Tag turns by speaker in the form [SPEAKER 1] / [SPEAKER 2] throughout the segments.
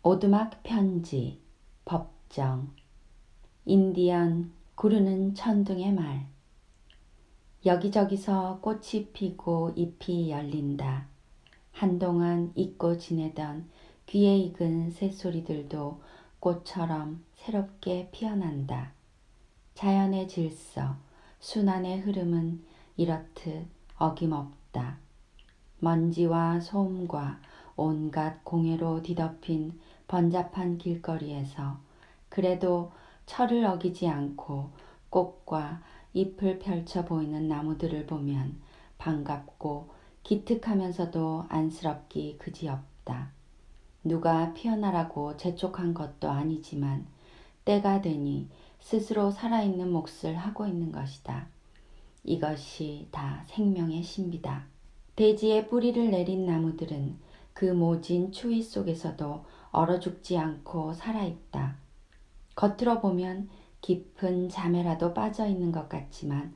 [SPEAKER 1] 오두막 편지, 법정, 인디언 구르는 천둥의 말. 여기저기서 꽃이 피고 잎이 열린다. 한동안 잊고 지내던 귀에 익은 새소리들도 꽃처럼 새롭게 피어난다. 자연의 질서, 순환의 흐름은 이렇듯 어김없다. 먼지와 소음과 온갖 공해로 뒤덮인 번잡한 길거리에서 그래도 철을 어기지 않고 꽃과 잎을 펼쳐 보이는 나무들을 보면 반갑고 기특하면서도 안쓰럽기 그지없다. 누가 피어나라고 재촉한 것도 아니지만 때가 되니 스스로 살아있는 몫을 하고 있는 것이다. 이것이 다 생명의 신비다. 대지에 뿌리를 내린 나무들은 그 모진 추위 속에서도 얼어 죽지 않고 살아있다. 겉으로 보면 깊은 잠에라도 빠져 있는 것 같지만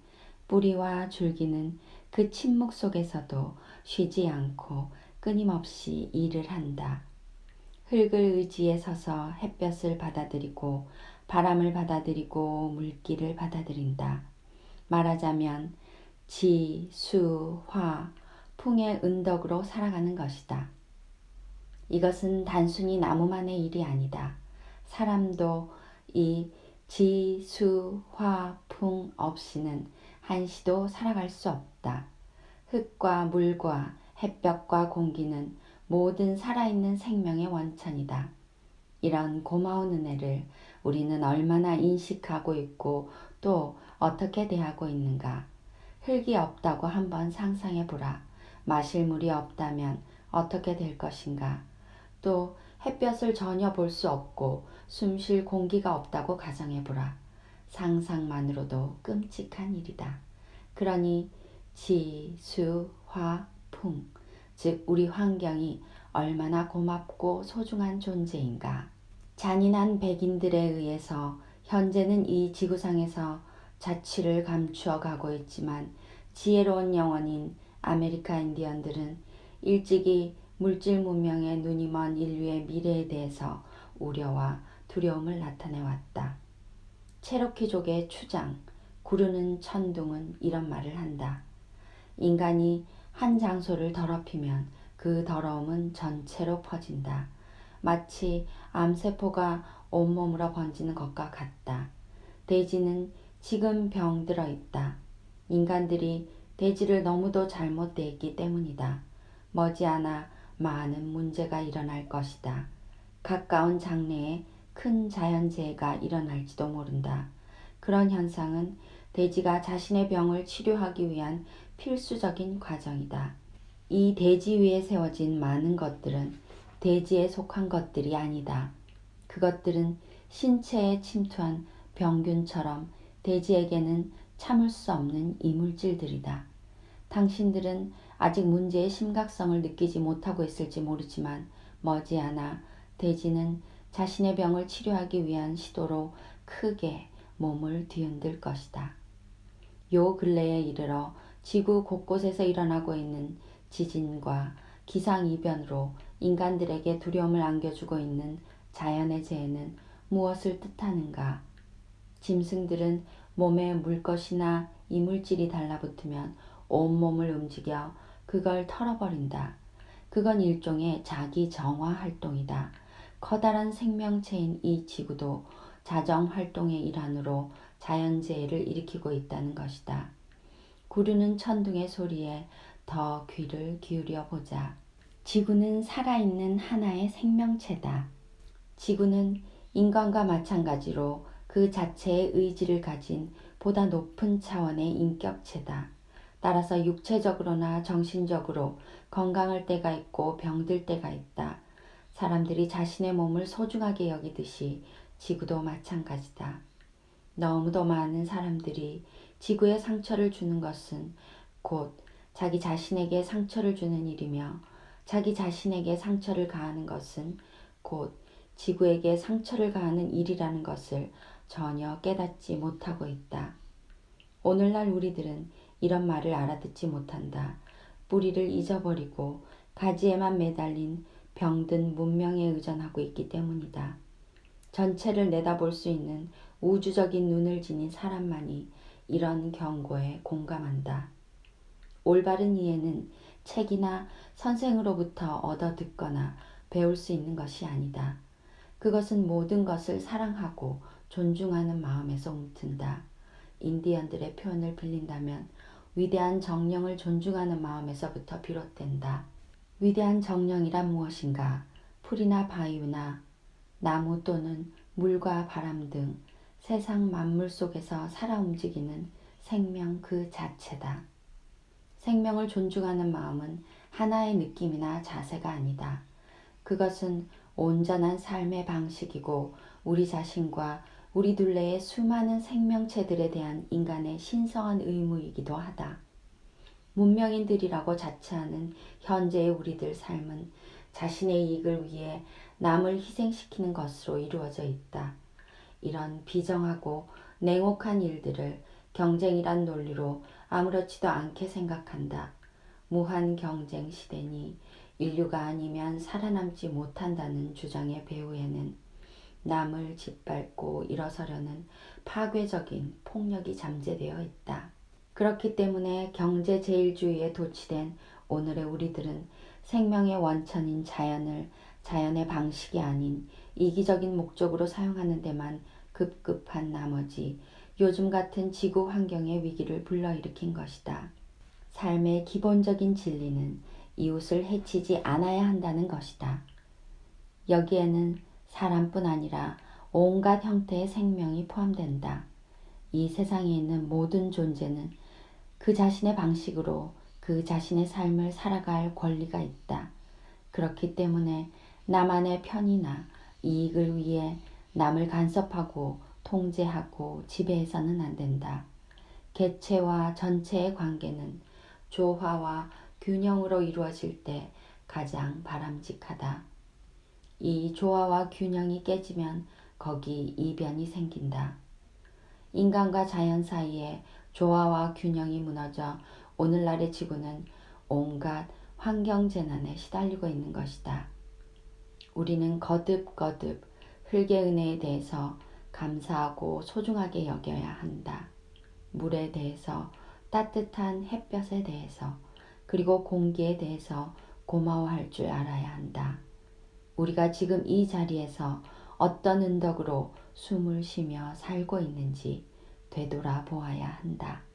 [SPEAKER 1] 뿌리와 줄기는 그 침묵 속에서도 쉬지 않고 끊임없이 일을 한다. 흙을 의지해 서서 햇볕을 받아들이고 바람을 받아들이고 물기를 받아들인다. 말하자면 지, 수, 화, 풍의 은덕으로 살아가는 것이다. 이것은 단순히 나무만의 일이 아니다. 사람도 이 지, 수, 화, 풍 없이는 한시도 살아갈 수 없다. 흙과 물과 햇볕과 공기는 모든 살아있는 생명의 원천이다. 이런 고마운 은혜를 우리는 얼마나 인식하고 있고 또 어떻게 대하고 있는가. 흙이 없다고 한번 상상해 보라. 마실 물이 없다면 어떻게 될 것인가. 또 햇볕을 전혀 볼 수 없고 숨 쉴 공기가 없다고 가정해 보라. 상상만으로도 끔찍한 일이다. 그러니 지, 수, 화, 풍, 즉 우리 환경이 얼마나 고맙고 소중한 존재인가. 잔인한 백인들에 의해서 현재는 이 지구상에서 자취를 감추어 가고 있지만 지혜로운 영혼인 아메리카 인디언들은 일찍이 물질 문명에 눈이 먼 인류의 미래에 대해서 우려와 두려움을 나타내왔다. 체로키족의 추장, 구르는 천둥은 이런 말을 한다. 인간이 한 장소를 더럽히면 그 더러움은 전체로 퍼진다. 마치 암세포가 온몸으로 번지는 것과 같다. 대지는 지금 병들어 있다. 인간들이 대지를 너무도 잘못 대했기 때문이다. 머지않아 많은 문제가 일어날 것이다. 가까운 장래에 큰 자연재해가 일어날지도 모른다. 그런 현상은 대지가 자신의 병을 치료하기 위한 필수적인 과정이다. 이 대지 위에 세워진 많은 것들은 대지에 속한 것들이 아니다. 그것들은 신체에 침투한 병균처럼 대지에게는 참을 수 없는 이물질들이다. 당신들은 아직 문제의 심각성을 느끼지 못하고 있을지 모르지만 머지않아 대지는 자신의 병을 치료하기 위한 시도로 크게 몸을 뒤흔들 것이다. 요 근래에 이르러 지구 곳곳에서 일어나고 있는 지진과 기상이변으로 인간들에게 두려움을 안겨주고 있는 자연의 재해는 무엇을 뜻하는가? 짐승들은 몸에 물것이나 이물질이 달라붙으면 온몸을 움직여 그걸 털어버린다. 그건 일종의 자기 정화 활동이다. 커다란 생명체인 이 지구도 자정 활동의 일환으로 자연재해를 일으키고 있다는 것이다. 구르는 천둥의 소리에 더 귀를 기울여 보자. 지구는 살아있는 하나의 생명체다. 지구는 인간과 마찬가지로 그 자체의 의지를 가진 보다 높은 차원의 인격체다. 따라서 육체적으로나 정신적으로 건강할 때가 있고 병들 때가 있다. 사람들이 자신의 몸을 소중하게 여기듯이 지구도 마찬가지다. 너무도 많은 사람들이 지구에 상처를 주는 것은 곧 자기 자신에게 상처를 주는 일이며 자기 자신에게 상처를 가하는 것은 곧 지구에게 상처를 가하는 일이라는 것을 전혀 깨닫지 못하고 있다. 오늘날 우리들은 이런 말을 알아듣지 못한다. 뿌리를 잊어버리고 가지에만 매달린 병든 문명에 의존하고 있기 때문이다. 전체를 내다볼 수 있는 우주적인 눈을 지닌 사람만이 이런 경고에 공감한다. 올바른 이해는 책이나 선생으로부터 얻어 듣거나 배울 수 있는 것이 아니다. 그것은 모든 것을 사랑하고 존중하는 마음에서 움튼다. 인디언들의 표현을 빌린다면 위대한 정령을 존중하는 마음에서부터 비롯된다. 위대한 정령이란 무엇인가? 풀이나 바위나 나무 또는 물과 바람 등 세상 만물 속에서 살아 움직이는 생명 그 자체다. 생명을 존중하는 마음은 하나의 느낌이나 자세가 아니다. 그것은 온전한 삶의 방식이고 우리 자신과 우리 둘레의 수많은 생명체들에 대한 인간의 신성한 의무이기도 하다. 문명인들이라고 자처하는 현재의 우리들 삶은 자신의 이익을 위해 남을 희생시키는 것으로 이루어져 있다. 이런 비정하고 냉혹한 일들을 경쟁이란 논리로 아무렇지도 않게 생각한다. 무한 경쟁 시대니 인류가 아니면 살아남지 못한다는 주장의 배후에는 남을 짓밟고 일어서려는 파괴적인 폭력이 잠재되어 있다. 그렇기 때문에 경제제일주의에 도취된 오늘의 우리들은 생명의 원천인 자연을 자연의 방식이 아닌 이기적인 목적으로 사용하는 데만 급급한 나머지 요즘 같은 지구 환경의 위기를 불러일으킨 것이다. 삶의 기본적인 진리는 이웃을 해치지 않아야 한다는 것이다. 여기에는 사람뿐 아니라 온갖 형태의 생명이 포함된다. 이 세상에 있는 모든 존재는 그 자신의 방식으로 그 자신의 삶을 살아갈 권리가 있다. 그렇기 때문에 나만의 편의나 이익을 위해 남을 간섭하고 통제하고 지배해서는 안 된다. 개체와 전체의 관계는 조화와 균형으로 이루어질 때 가장 바람직하다. 이 조화와 균형이 깨지면 거기 이변이 생긴다. 인간과 자연 사이에 조화와 균형이 무너져 오늘날의 지구는 온갖 환경재난에 시달리고 있는 것이다. 우리는 거듭거듭 흙의 은혜에 대해서 감사하고 소중하게 여겨야 한다. 물에 대해서, 따뜻한 햇볕에 대해서, 그리고 공기에 대해서 고마워할 줄 알아야 한다. 우리가 지금 이 자리에서 어떤 은덕으로 숨을 쉬며 살고 있는지 되돌아보아야 한다.